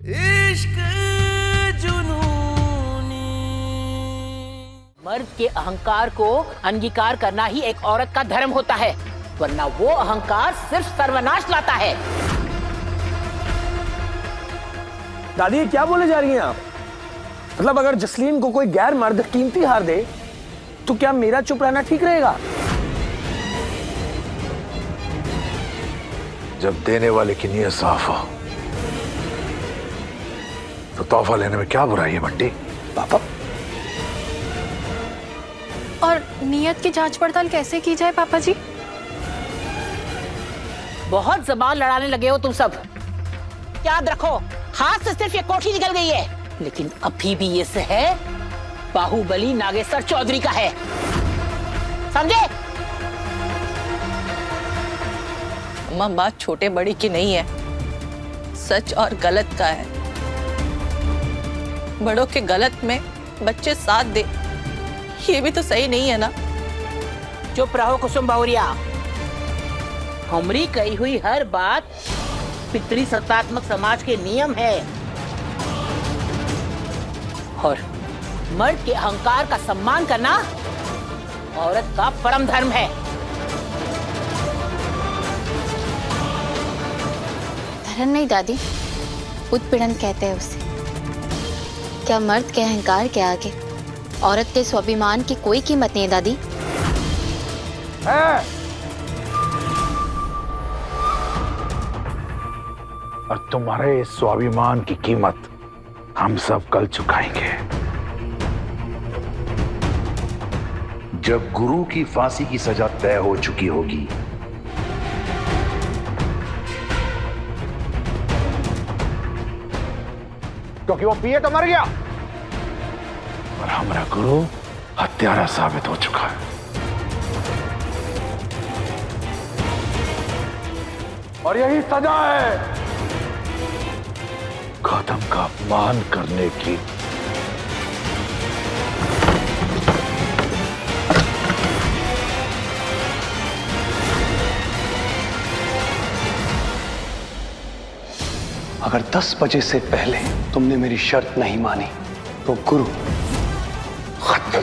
इश्क जुनूनी। मर्द के अहंकार को अंगीकार करना ही एक औरत का धर्म होता है, वरना वो अहंकार सिर्फ सर्वनाश लाता है। दादी ये क्या बोले जा रही हैं आप? मतलब अगर जसलीन को कोई गैर मर्द कीमती हार दे तो क्या मेरा चुप रहना ठीक रहेगा? जब देने वाले की नीयत साफ हो तो तोहफा लेने में क्या बुराई है बंटी? पापा और नियत की जांच पड़ताल कैसे की जाए पापा जी? बहुत जबान लड़ाने लगे हो तुम सब। याद रखो, हाथ से सिर्फ ये कोठी निकल गई है, लेकिन अभी भी ये है बाहुबली नागेश्वर चौधरी का है, समझे? अम्मा, बात छोटे बड़ी की नहीं है, सच और गलत का है। बड़ों के गलत में बच्चे साथ दे, ये भी तो सही नहीं है ना। चुप रहो कुसुम बहुरिया। हमारी कही हुई हर बात पितृ सत्तात्मक समाज के नियम है, और मर्द के अहंकार का सम्मान करना औरत का परम धर्म है। धर्म नहीं दादी, उत्पीड़न कहते हैं उसे। क्या मर्द के अहंकार के आगे औरत के स्वाभिमान की कोई कीमत नहीं है दादी? और तुम्हारे इस स्वाभिमान की कीमत हम सब कल चुकाएंगे। जब गुरु की फांसी की सजा तय हो चुकी होगी, क्योंकि वो पिए तो मर गया, और हमारा गुरु हत्यारा साबित हो चुका है। और यही सजा है गौतम का अपमान करने की। अगर 10 बजे से पहले तुमने मेरी शर्त नहीं मानी तो गुरु खत्म।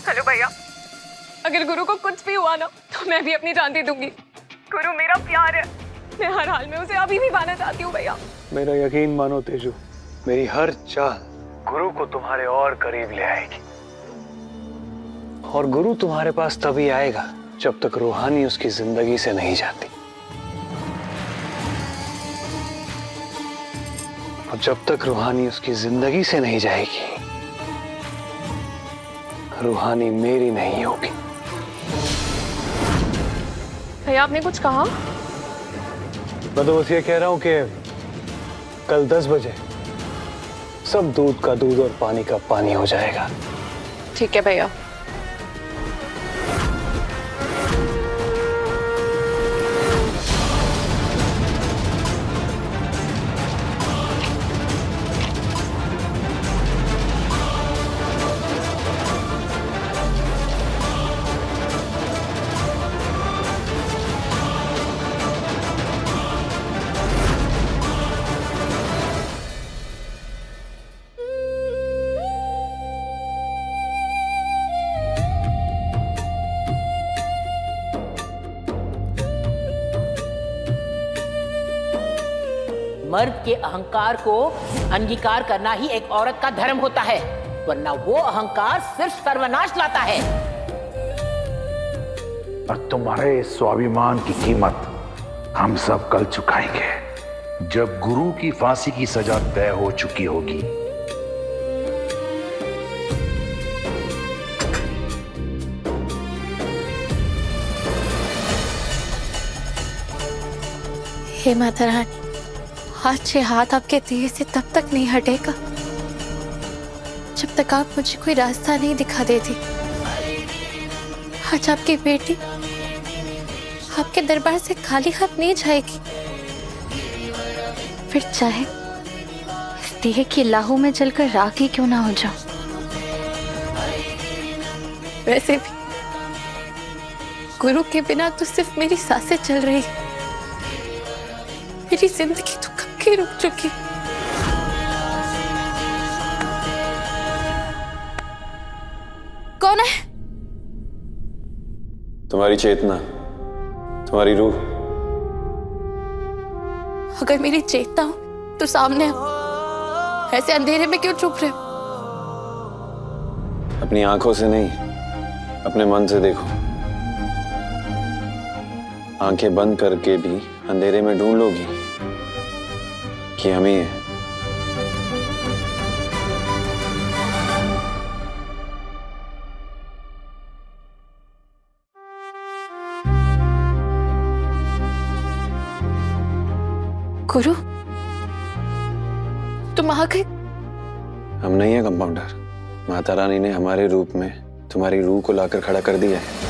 हेलो भैया, अगर गुरु को कुछ भी हुआ ना तो मैं भी अपनी जान दे दूंगी। गुरु मेरा प्यार है, मैं हर हाल में उसे अभी भी पाना चाहती हूँ भैया। मेरा यकीन मानो तेजू, मेरी हर चाल गुरु को तुम्हारे और करीब ले आएगी, और गुरु तुम्हारे पास तभी आएगा जब तक रूहानी उसकी जिंदगी से नहीं जाती, और जब तक रूहानी उसकी जिंदगी से नहीं जाएगी, रूहानी मेरी नहीं होगी। भैया आपने कुछ कहा? मैं तो बस ये कह रहा हूं कि कल 10 बजे सब दूध का दूध और पानी का पानी हो जाएगा। ठीक है भैया। मर्द के अहंकार को अंगीकार करना ही एक औरत का धर्म होता है, वरना वो अहंकार सिर्फ सर्वनाश लाता है। और तुम्हारे इस स्वाभिमान की कीमत हम सब कल चुकाएंगे। जब गुरु की फांसी की सजा तय हो चुकी होगी, हे माता रानी, आज ये हाथ आपके दिए से तब तक नहीं हटेगा जब तक आप मुझे कोई रास्ता नहीं दिखा देती। आज आपकी बेटी आपके दरबार से खाली हाथ नहीं जाएगी, फिर चाहे इस दिए की लाहू में जलकर राख ही क्यों ना हो जाऊं। वैसे भी गुरु के बिना तो सिर्फ मेरी सांसें चल रही, मेरी जिंदगी तो कब की रुक चुकी। कौन है? तुम्हारी चेतना, तुम्हारी रूह। अगर मेरी चेतना हो तो सामने आओ, ऐसे अंधेरे में क्यों चुप रहे हो? अपनी आंखों से नहीं, अपने मन से देखो। आंखें बंद करके भी अंधेरे में ढूंढ लोगी कि हम ही हैं। गुरु, तुम आ गए? हम नहीं है कंपाउंडर। माता रानी ने हमारे रूप में तुम्हारी रूह को लाकर खड़ा कर दिया है।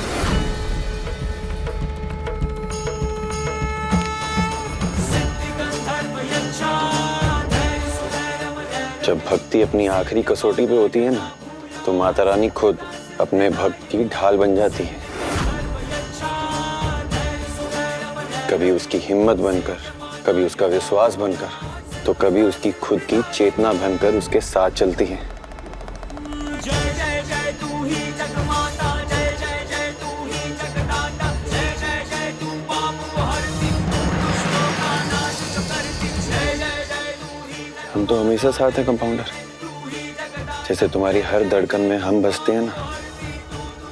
जब भक्ति अपनी आखिरी कसौटी पे होती है ना, तो माता रानी खुद अपने भक्त की ढाल बन जाती है। कभी उसकी हिम्मत बनकर, कभी उसका विश्वास बनकर, तो कभी उसकी खुद की चेतना बनकर उसके साथ चलती है। हम तो हमेशा साथ हैं कंपाउंडर। जैसे तुम्हारी हर धड़कन में हम बसते हैं ना,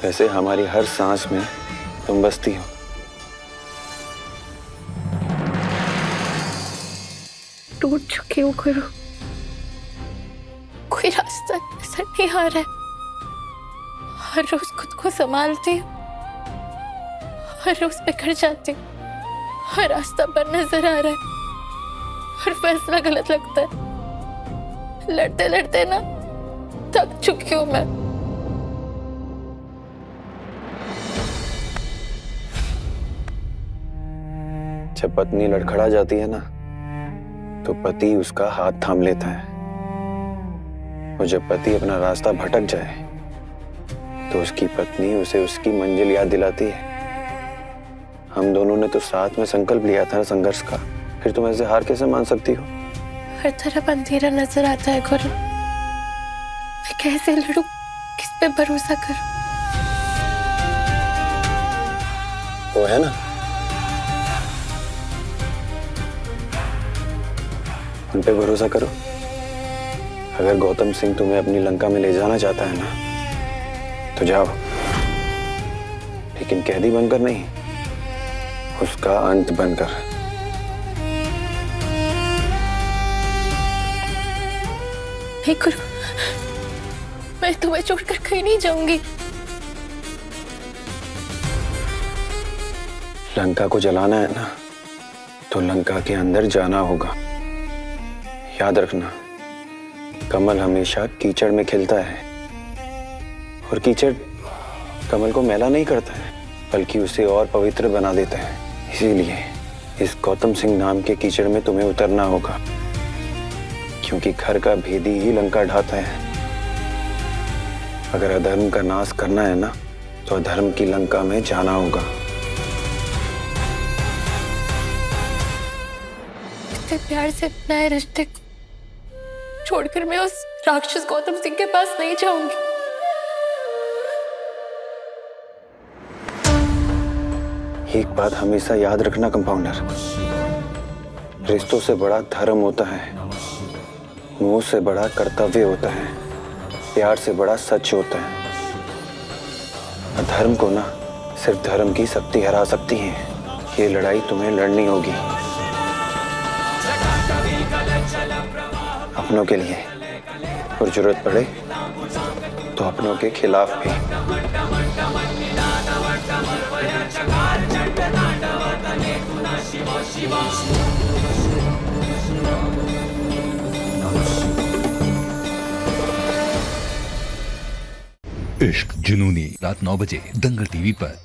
वैसे हमारी हर सांस में तुम बसती हो। टूट चुकी हूँ गुरु, कोई रास्ता नजर नहीं आ रहा है। हर रोज खुद को संभालती हूँ, हर रोज बिखर जाती हूँ। हर रास्ता पर नजर आ रहा है, हर फैसला गलत लगता है। लड़ते लड़ते ना थक चुकी हूँ मैं। जब पत्नी लड़खड़ा जाती है ना, तो पति उसका हाथ थाम लेता है। और जब पति अपना रास्ता भटक जाए, तो उसकी पत्नी उसे उसकी मंजिल याद दिलाती है। हम दोनों ने तो साथ में संकल्प लिया था संघर्ष का, फिर तुम ऐसे हार कैसे मान सकती हो? हर तरफ अंधेरा नजर आता है गुरु, मैं कैसे लड़ूं, किस पे भरोसा करूं? वो है ना, उन पे भरोसा करो। अगर गौतम सिंह तुम्हें अपनी लंका में ले जाना चाहता है ना, तो जाओ, लेकिन कैदी बनकर नहीं, उसका अंत बनकर। नहीं गुरु, मैं तुम्हें छोड़कर कहीं नहीं जाऊंगी। लंका को जलाना है ना, तो लंका के अंदर जाना होगा। याद रखना, कमल हमेशा कीचड़ में खिलता है, और कीचड़ कमल को मैला नहीं करता है, बल्कि उसे और पवित्र बना देता है। इसीलिए इस गौतम सिंह नाम के कीचड़ में तुम्हें उतरना होगा, क्योंकि घर का भेदी ही लंका ढाता है। अगर अधर्म का नाश करना है ना, तो अधर्म की लंका में जाना होगा। इतने प्यार से अपनाए रिश्ते को छोड़कर मैं उस राक्षस गौतम सिंह के पास नहीं जाऊंगी। एक बात हमेशा याद रखना कंपाउंडर, रिश्तों से बड़ा धर्म होता है, मोह से बड़ा कर्तव्य होता है, प्यार से बड़ा सच होता है। अधर्म को ना सिर्फ धर्म की शक्ति हरा सकती है। ये लड़ाई तुम्हें लड़नी होगी, अपनों के लिए, और जरूरत पड़े तो अपनों के खिलाफ भी। इश्क जुनूनी, रात 9 बजे दंगल टीवी पर।